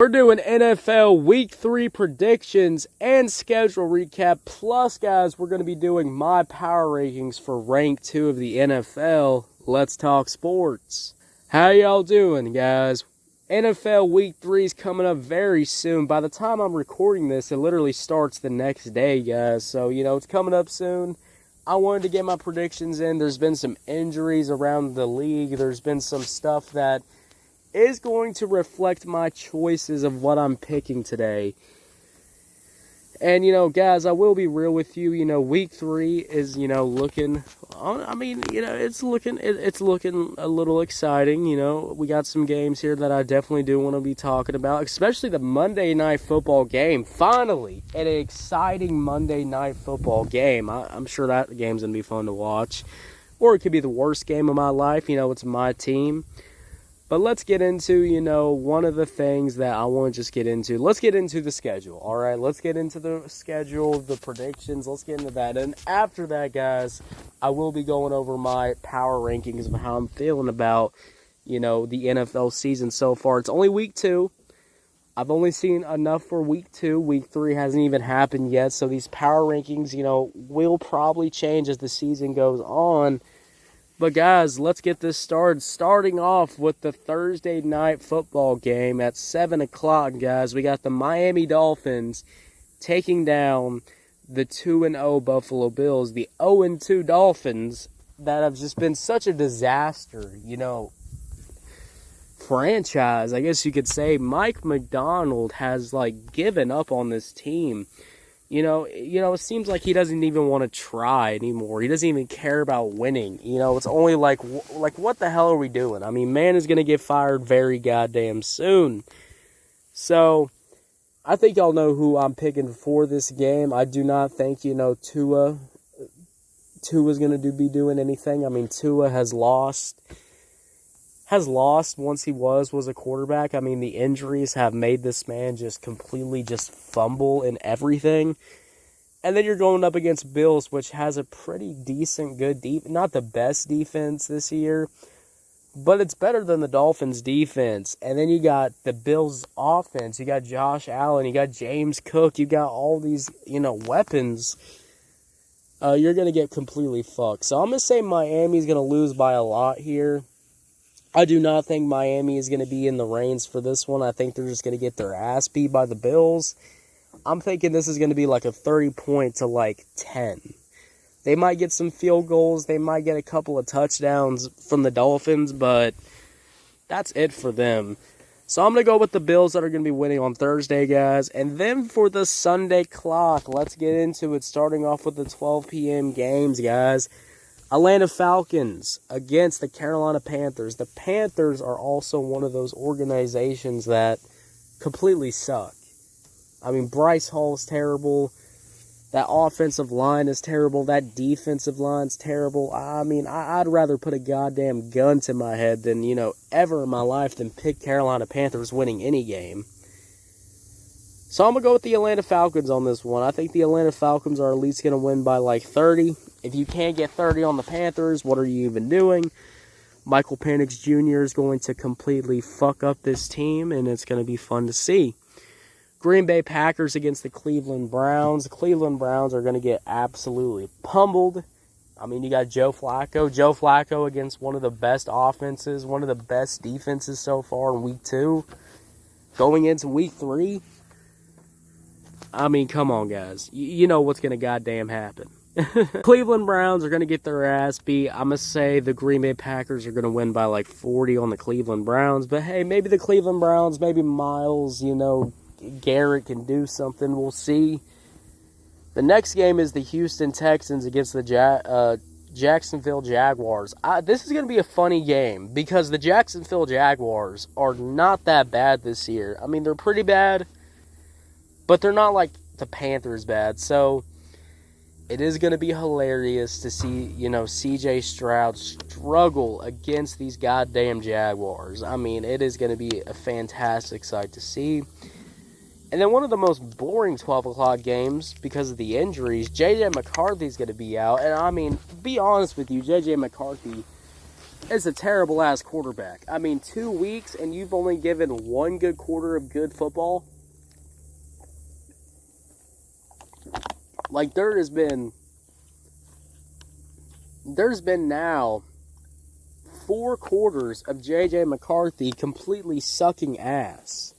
We're doing NFL Week 3 predictions and schedule recap. Plus, guys, we're going to be doing my power rankings for Rank 2 of the NFL. Let's talk sports. How y'all doing, guys? NFL Week 3 is coming up very soon. By the time I'm recording this, it literally starts the next day, guys. So, it's coming up soon. I wanted to get my predictions in. There's been some injuries around the league. There's been some stuff that is going to reflect my choices of what I'm picking today. And, guys, I will be real with you. Week 3 is, looking, it's looking a little exciting. We got some games here that I definitely do want to be talking about, especially the Monday Night Football game. Finally, an exciting Monday Night Football game. I'm sure that game's going to be fun to watch. Or it could be the worst game of my life. It's my team. But let's get into, one of the things that I want to just get into. Let's get into the schedule, all right? Let's get into the schedule, the predictions. Let's get into that. And after that, guys, I will be going over my power rankings of how I'm feeling about, the NFL season so far. It's only Week 2. I've only seen enough for Week 2. Week 3 hasn't even happened yet. So these power rankings, will probably change as the season goes on. But, guys, let's get this started. Starting off with the Thursday night football game at 7 o'clock, guys. We got the Miami Dolphins taking down the 2-0 Buffalo Bills. The 0-2 Dolphins that have just been such a disaster, franchise, I guess you could say. Mike McDonald has, given up on this team. It seems like he doesn't even want to try anymore. He doesn't even care about winning. It's only like what the hell are we doing? I mean, man is going to get fired very goddamn soon. So, I think y'all know who I'm picking for this game. I do not think, Tua's going to be doing anything. I mean, Tua has lost once he was a quarterback. I mean, the injuries have made this man just completely just fumble in everything. And then you're going up against Bills, which has a pretty decent, good not the best defense this year, but it's better than the Dolphins' defense. And then you got the Bills' offense. You got Josh Allen. You got James Cook. You got all these, weapons. You're going to get completely fucked. So I'm going to say Miami's going to lose by a lot here. I do not think Miami is going to be in the reins for this one. I think they're just going to get their ass beat by the Bills. I'm thinking this is going to be like a 30-point to 10. They might get some field goals. They might get a couple of touchdowns from the Dolphins, but that's it for them. So I'm going to go with the Bills that are going to be winning on Thursday, guys. And then for the Sunday clock, let's get into it, starting off with the 12 p.m. games, guys. Atlanta Falcons against the Carolina Panthers. The Panthers are also one of those organizations that completely suck. I mean, Bryce Hall's terrible. That offensive line is terrible. That defensive line's terrible. I mean, I'd rather put a goddamn gun to my head than, ever in my life than pick Carolina Panthers winning any game. So I'm going to go with the Atlanta Falcons on this one. I think the Atlanta Falcons are at least going to win by 30. If you can't get 30 on the Panthers, what are you even doing? Michael Penix Jr. is going to completely fuck up this team, and it's going to be fun to see. Green Bay Packers against the Cleveland Browns. The Cleveland Browns are going to get absolutely pummeled. I mean, you got Joe Flacco. Joe Flacco against one of the best offenses, one of the best defenses so far in Week 2. Going into Week 3, I mean, come on, guys. You know what's going to goddamn happen. Cleveland Browns are going to get their ass beat. I'm going to say the Green Bay Packers are going to win by 40 on the Cleveland Browns. But, hey, maybe the Cleveland Browns, maybe Miles, Garrett can do something. We'll see. The next game is the Houston Texans against the Jacksonville Jaguars. This is going to be a funny game because the Jacksonville Jaguars are not that bad this year. I mean, they're pretty bad, but they're not like the Panthers bad. So it is going to be hilarious to see, C.J. Stroud struggle against these goddamn Jaguars. I mean, it is going to be a fantastic sight to see. And then one of the most boring 12 o'clock games because of the injuries, J.J. McCarthy's going to be out. And, I mean, be honest with you, J.J. McCarthy is a terrible-ass quarterback. I mean, 2 weeks and you've only given one good quarter of good football? Like, there's been now 4 quarters of J.J. McCarthy completely sucking ass.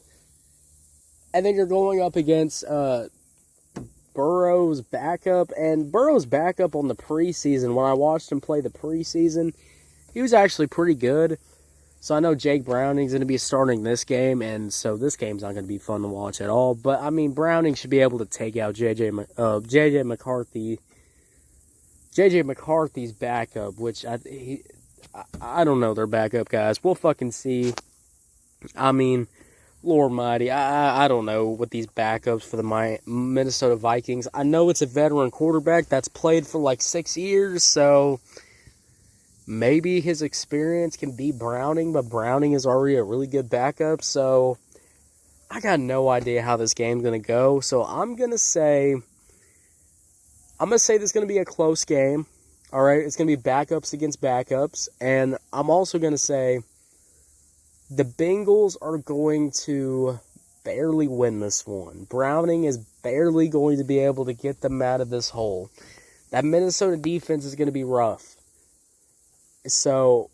And then you're going up against Burrow's backup. And Burrow's backup on the preseason, when I watched him play the preseason, he was actually pretty good. So I know Jake Browning's going to be starting this game, and so this game's not going to be fun to watch at all. But, I mean, Browning should be able to take out J.J. McCarthy. J.J. McCarthy's backup, which I don't know their backup, guys. We'll fucking see. I mean, Lord mighty, I don't know what these backups for the Minnesota Vikings. I know it's a veteran quarterback that's played for like 6 years, so maybe his experience can beat Browning, but Browning is already a really good backup, so I got no idea how this game's going to go. So I'm going to say this is going to be a close game. All right, it's going to be backups against backups, and I'm also going to say the Bengals are going to barely win this one. Browning is barely going to be able to get them out of this hole. That Minnesota defense is going to be rough. So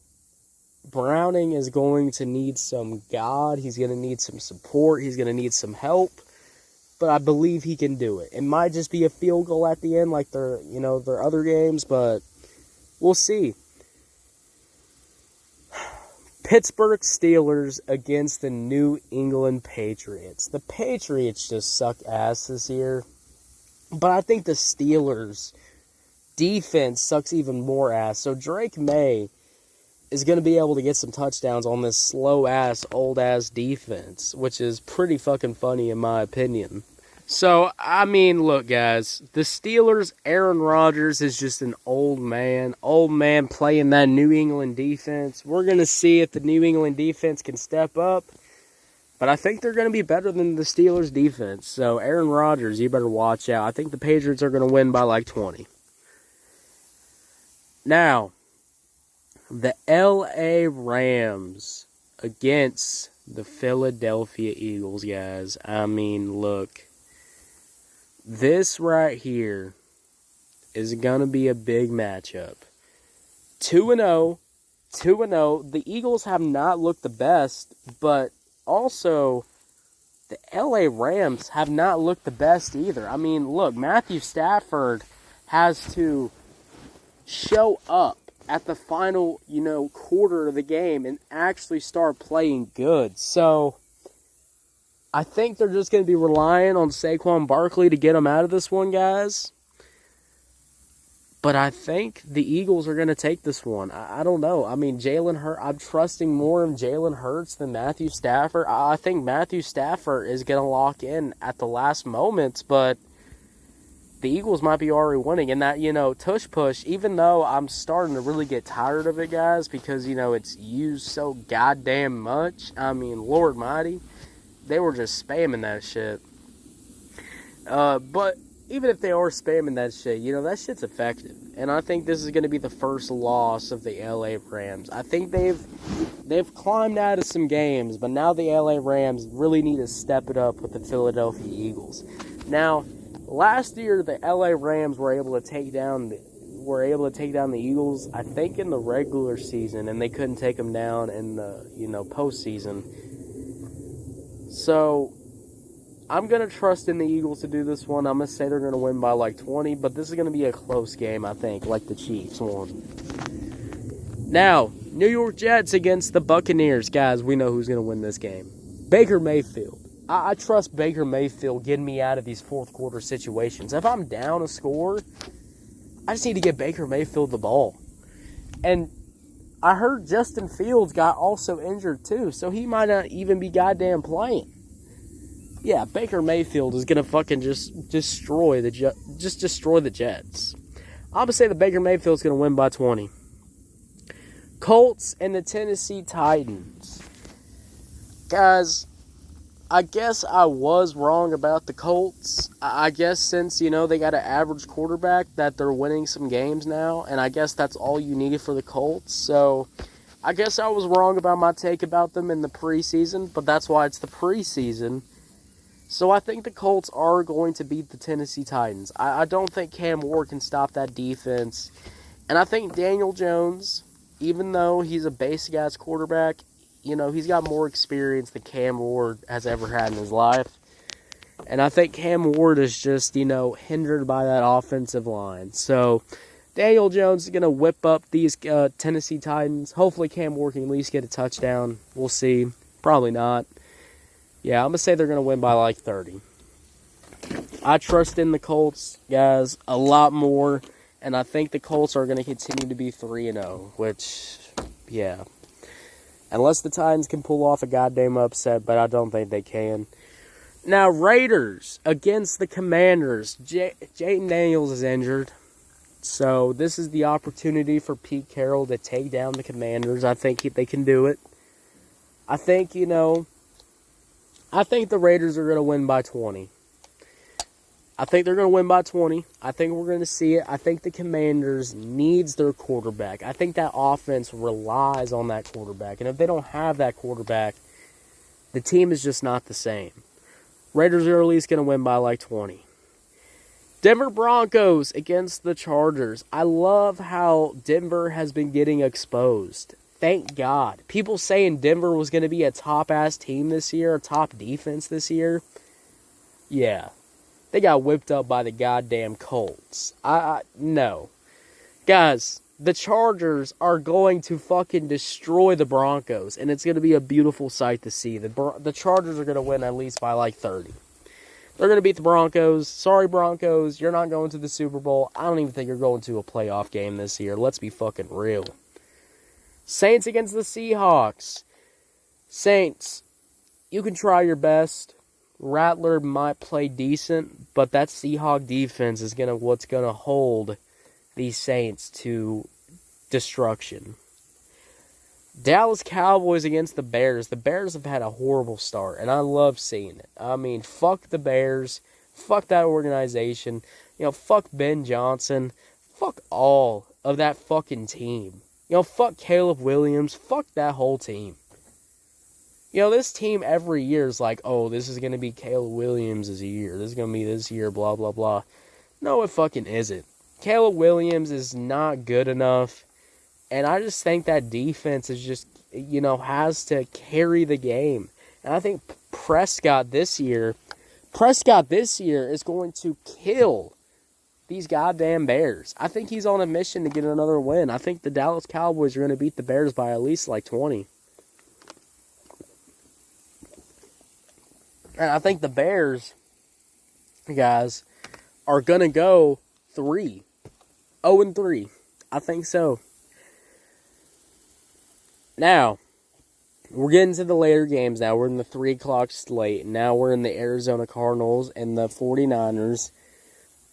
Browning is going to need some God. He's going to need some support. He's going to need some help. But I believe he can do it. It might just be a field goal at the end like their other games, but we'll see. Pittsburgh Steelers against the New England Patriots. The Patriots just suck ass this year. But I think the Steelers' defense sucks even more ass. So Drake May is going to be able to get some touchdowns on this slow-ass, old-ass defense, which is pretty fucking funny in my opinion. So, I mean, look, guys, the Steelers, Aaron Rodgers is just an old man playing that New England defense. We're going to see if the New England defense can step up, but I think they're going to be better than the Steelers defense. So, Aaron Rodgers, you better watch out. I think the Patriots are going to win by like 20. Now, the LA Rams against the Philadelphia Eagles, guys. I mean, look. This right here is going to be a big matchup. 2-0. The Eagles have not looked the best, but also the LA Rams have not looked the best either. I mean, look, Matthew Stafford has to show up at the final, quarter of the game and actually start playing good. So I think they're just going to be relying on Saquon Barkley to get them out of this one, guys. But I think the Eagles are going to take this one. I don't know. I mean, Jalen Hurts, I'm trusting more in Jalen Hurts than Matthew Stafford. I think Matthew Stafford is going to lock in at the last moments, but the Eagles might be already winning. And that, tush push, even though I'm starting to really get tired of it, guys, because, it's used so goddamn much. I mean, Lord mighty. They were just spamming that shit. But even if they are spamming that shit, that shit's effective. And I think this is going to be the first loss of the LA Rams. I think they've climbed out of some games, but now the LA Rams really need to step it up with the Philadelphia Eagles. Now, last year the LA Rams were able to take down the Eagles, I think, in the regular season, and they couldn't take them down in the postseason. So, I'm going to trust in the Eagles to do this one. I'm going to say they're going to win by like 20, but this is going to be a close game, I think, like the Chiefs won. Now, New York Jets against the Buccaneers. Guys, we know who's going to win this game. Baker Mayfield. I trust Baker Mayfield getting me out of these fourth quarter situations. If I'm down a score, I just need to get Baker Mayfield the ball. And I heard Justin Fields got also injured too, so he might not even be goddamn playing. Yeah, Baker Mayfield is gonna fucking just destroy the Jets. I'm gonna say the Baker Mayfield's gonna win by 20. Colts and the Tennessee Titans. Guys, I guess I was wrong about the Colts. I guess since, they got an average quarterback that they're winning some games now, and I guess that's all you needed for the Colts. So, I guess I was wrong about my take about them in the preseason, but that's why it's the preseason. So I think the Colts are going to beat the Tennessee Titans. I don't think Cam Ward can stop that defense. And I think Daniel Jones, even though he's a basic-ass quarterback, he's got more experience than Cam Ward has ever had in his life. And I think Cam Ward is just, hindered by that offensive line. So Daniel Jones is going to whip up these Tennessee Titans. Hopefully Cam Ward can at least get a touchdown. We'll see. Probably not. Yeah, I'm going to say they're going to win by like 30. I trust in the Colts, guys, a lot more. And I think the Colts are going to continue to be 3-0, which, yeah. Unless the Titans can pull off a goddamn upset, but I don't think they can. Now, Raiders against the Commanders. Jayden Daniels is injured. So, this is the opportunity for Pete Carroll to take down the Commanders. I think they can do it. I think the Raiders are going to win by 20. I think they're going to win by 20. I think we're going to see it. I think the Commanders needs their quarterback. I think that offense relies on that quarterback. And if they don't have that quarterback, the team is just not the same. Raiders are at least going to win by like 20. Denver Broncos against the Chargers. I love how Denver has been getting exposed. Thank God. People saying Denver was going to be a top-ass team this year, a top defense this year. Yeah. They got whipped up by the goddamn Colts. No. Guys, the Chargers are going to fucking destroy the Broncos, and it's going to be a beautiful sight to see. The Chargers are going to win at least by like 30. They're going to beat the Broncos. Sorry, Broncos, you're not going to the Super Bowl. I don't even think you're going to a playoff game this year. Let's be fucking real. Saints against the Seahawks. Saints, you can try your best. Rattler might play decent, but that Seahawk defense is what's gonna hold these Saints to destruction. Dallas Cowboys against the Bears. The Bears have had a horrible start, and I love seeing it. I mean, fuck the Bears. Fuck that organization. Fuck Ben Johnson. Fuck all of that fucking team. Fuck Caleb Williams. Fuck that whole team. This team every year is like, oh, this is going to be Caleb Williams' year. This is going to be this year, blah, blah, blah. No, it fucking isn't. Caleb Williams is not good enough. And I just think that defense is just, has to carry the game. And I think Prescott this year is going to kill these goddamn Bears. I think he's on a mission to get another win. I think the Dallas Cowboys are going to beat the Bears by at least like 20. And I think the Bears, guys, are going to go 0-3. I think so. Now, we're getting to the later games now. We're in the 3 o'clock slate. Now we're in the Arizona Cardinals and the 49ers.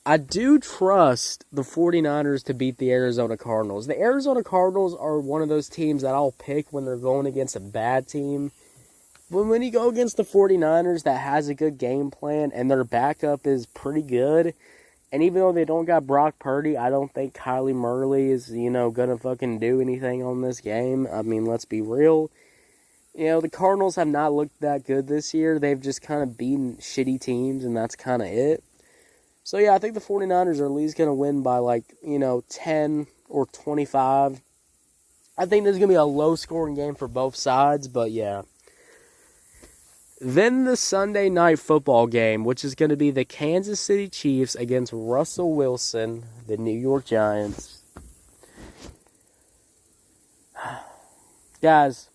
I do trust the 49ers to beat the Arizona Cardinals. The Arizona Cardinals are one of those teams that I'll pick when they're going against a bad team. But when you go against the 49ers that has a good game plan and their backup is pretty good, and even though they don't got Brock Purdy, I don't think Kyler Murray is, going to fucking do anything on this game. I mean, let's be real. The Cardinals have not looked that good this year. They've just kind of beaten shitty teams, and that's kind of it. So, yeah, I think the 49ers are at least going to win by, 10 or 25. I think there's going to be a low-scoring game for both sides, but, yeah. Then the Sunday night football game, which is going to be the Kansas City Chiefs against Russell Wilson, the New York Giants. Guys,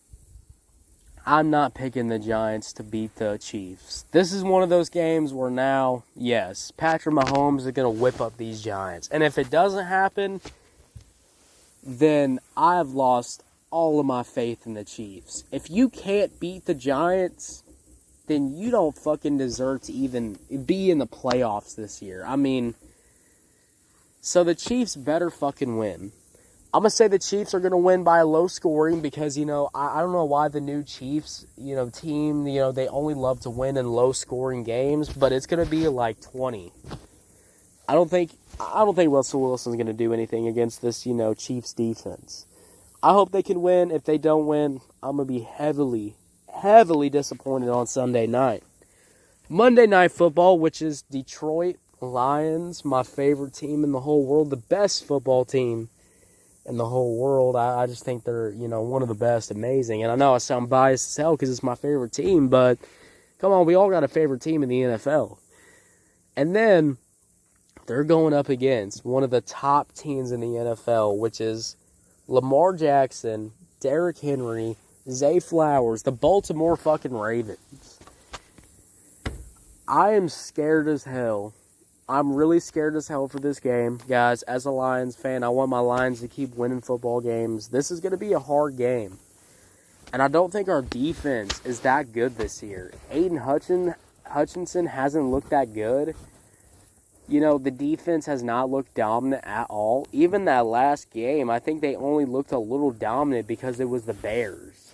I'm not picking the Giants to beat the Chiefs. This is one of those games where now, yes, Patrick Mahomes is going to whip up these Giants. And if it doesn't happen, then I've lost all of my faith in the Chiefs. If you can't beat the Giants, then you don't fucking deserve to even be in the playoffs this year. I mean, so the Chiefs better fucking win. I'm going to say the Chiefs are going to win by a low scoring because, I don't know why the new Chiefs, team, they only love to win in low scoring games, but it's going to be like 20. I don't think Russell Wilson's going to do anything against this, Chiefs defense. I hope they can win. If they don't win, I'm going to be heavily, heavily disappointed on Sunday night. Monday Night Football, which is Detroit Lions, my favorite team in the whole world, the best football team in the whole world. I just think they're, one of the best, amazing. And I know I sound biased as hell because it's my favorite team, but come on, we all got a favorite team in the NFL. And then they're going up against one of the top teams in the NFL, which is Lamar Jackson, Derrick Henry, Zay Flowers, the Baltimore fucking Ravens. I am scared as hell. I'm really scared as hell for this game. Guys, as a Lions fan, I want my Lions to keep winning football games. This is going to be a hard game. And I don't think our defense is that good this year. Aiden Hutchinson hasn't looked that good. The defense has not looked dominant at all. Even that last game, I think they only looked a little dominant because it was the Bears.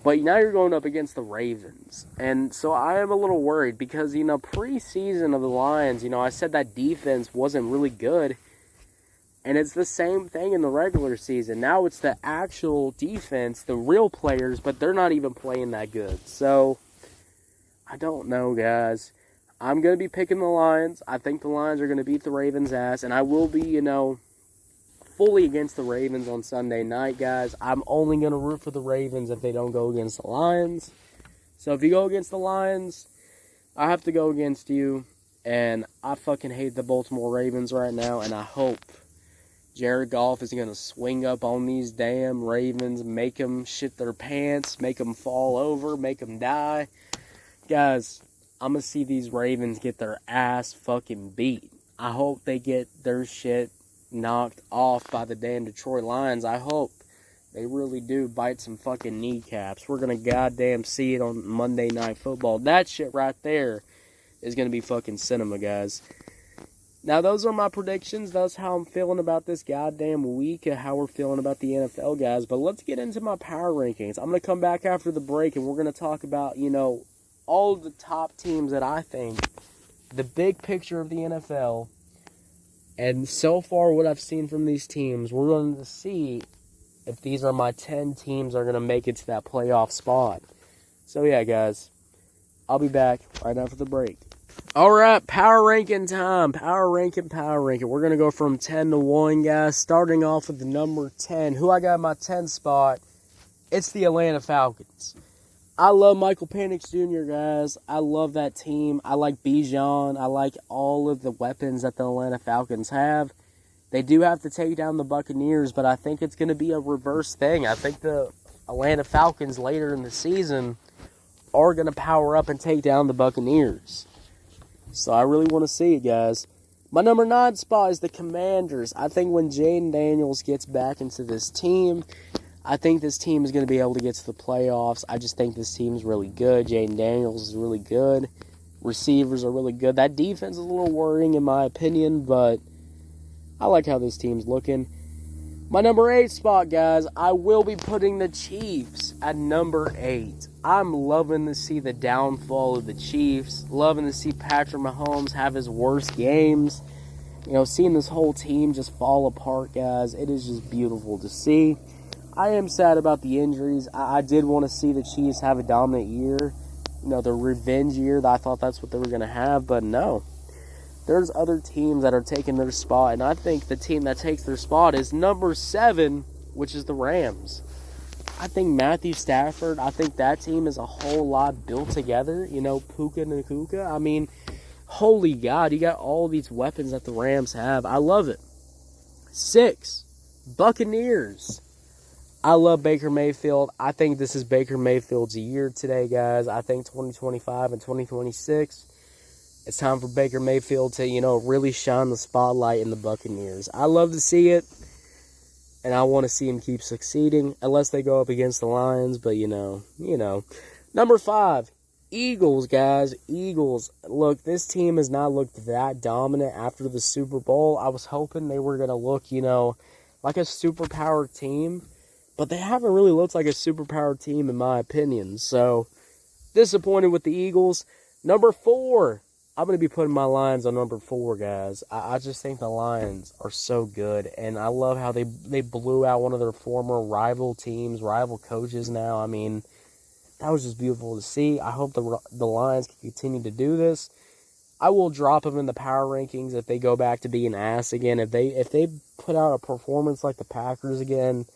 But now you're going up against the Ravens. And so I am a little worried because, preseason of the Lions, I said that defense wasn't really good. And it's the same thing in the regular season. Now it's the actual defense, the real players, but they're not even playing that good. So, I don't know, guys. I'm going to be picking the Lions. I think the Lions are going to beat the Ravens' ass. And I will be, fully against the Ravens on Sunday night, guys. I'm only going to root for the Ravens if they don't go against the Lions. So if you go against the Lions, I have to go against you. And I fucking hate the Baltimore Ravens right now. And I hope Jared Goff is going to swing up on these damn Ravens, make them shit their pants, make them fall over, make them die. Guys, I'm going to see these Ravens get their ass fucking beat. I hope they get their shit knocked off by the damn Detroit Lions. I hope they really do bite some fucking kneecaps. We're going to goddamn see it on Monday Night Football. That shit right there is going to be fucking cinema, guys. Now, those are my predictions. That's how I'm feeling about this goddamn week and how we're feeling about the NFL, guys. But let's get into my power rankings. I'm going to come back after the break and we're going to talk about, all of the top teams that I think, the big picture of the NFL, and so far what I've seen from these teams, we're going to see if these are my 10 teams that are going to make it to that playoff spot. So yeah, guys, I'll be back right after the break. Alright, power ranking time. Power ranking. We're going to go from 10 to 1, guys. Starting off with the number 10. Who I got in my 10 spot? It's the Atlanta Falcons. I love Michael Penix Jr., guys. I love that team. I like Bijan. I like all of the weapons that the Atlanta Falcons have. They do have to take down the Buccaneers, but I think it's going to be a reverse thing. I think the Atlanta Falcons later in the season are going to power up and take down the Buccaneers. So I really want to see it, guys. My number 9 spot is the Commanders. I think when Jaden Daniels gets back into this team, I think this team is going to be able to get to the playoffs. I just think this team is really good. Jaden Daniels is really good. Receivers are really good. That defense is a little worrying in my opinion, but I like how this team's looking. My number 8 spot, guys, I will be putting the Chiefs at number 8. I'm loving to see the downfall of the Chiefs. Loving to see Patrick Mahomes have his worst games. Seeing this whole team just fall apart, guys, it is just beautiful to see. I am sad about the injuries. I did want to see the Chiefs have a dominant year. The revenge year. I thought that's what they were going to have, but no. There's other teams that are taking their spot, and I think the team that takes their spot is number 7, which is the Rams. I think Matthew Stafford, I think that team is a whole lot built together. Puka Nacua. I mean, holy God, you got all these weapons that the Rams have. I love it. 6, Buccaneers. I love Baker Mayfield. I think this is Baker Mayfield's year today, guys. I think 2025 and 2026, it's time for Baker Mayfield to, really shine the spotlight in the Buccaneers. I love to see it, and I want to see him keep succeeding, unless they go up against the Lions, but, Number 5, Eagles, guys. Eagles. Look, this team has not looked that dominant after the Super Bowl. I was hoping they were going to look, like a superpower team. But they haven't really looked like a superpower team, in my opinion. So, disappointed with the Eagles. Number 4, I'm going to be putting my Lions on number 4, guys. I just think the Lions are so good, and I love how they blew out one of their former rival teams, rival coaches now. I mean, that was just beautiful to see. I hope the Lions can continue to do this. I will drop them in the power rankings if they go back to being ass again. If they put out a performance like the Packers again,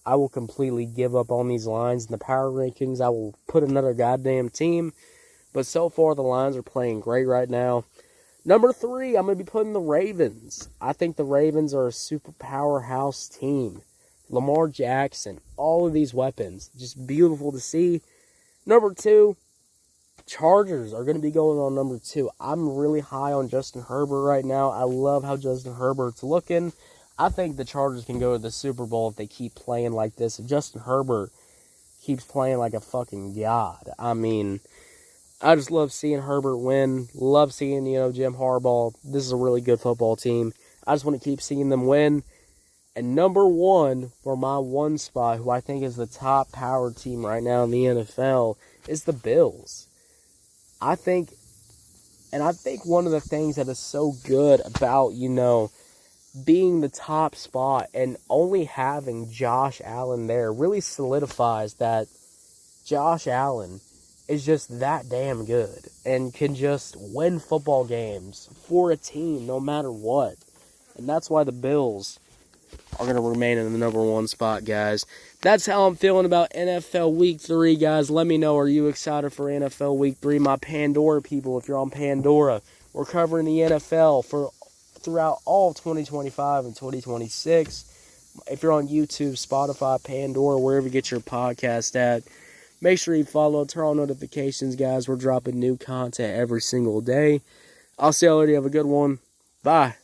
I will completely give up on these Lions in the power rankings. I will put another goddamn team. But so far, the Lions are playing great right now. Number 3, I'm going to be putting the Ravens. I think the Ravens are a super powerhouse team. Lamar Jackson, all of these weapons, just beautiful to see. Number 2, Chargers are going to be going on number 2. I'm really high on Justin Herbert right now. I love how Justin Herbert's looking. I think the Chargers can go to the Super Bowl if they keep playing like this. If Justin Herbert keeps playing like a fucking god. I mean, I just love seeing Herbert win. Love seeing, Jim Harbaugh. This is a really good football team. I just want to keep seeing them win. And number 1 for my 1 spot, who I think is the top power team right now in the NFL, is the Bills. I think one of the things that is so good about, being the top spot and only having Josh Allen there really solidifies that Josh Allen is just that damn good and can just win football games for a team no matter what. And that's why the Bills are going to remain in the number 1 spot, guys. That's how I'm feeling about NFL Week 3, guys. Let me know, are you excited for NFL Week 3? My Pandora people, if you're on Pandora, we're covering the NFL throughout all of 2025 and 2026. If you're on YouTube, Spotify, Pandora, wherever you get your podcast at, make sure you follow, turn on notifications, guys. We're dropping new content every single day. I'll see y'all later. Have a good one. Bye.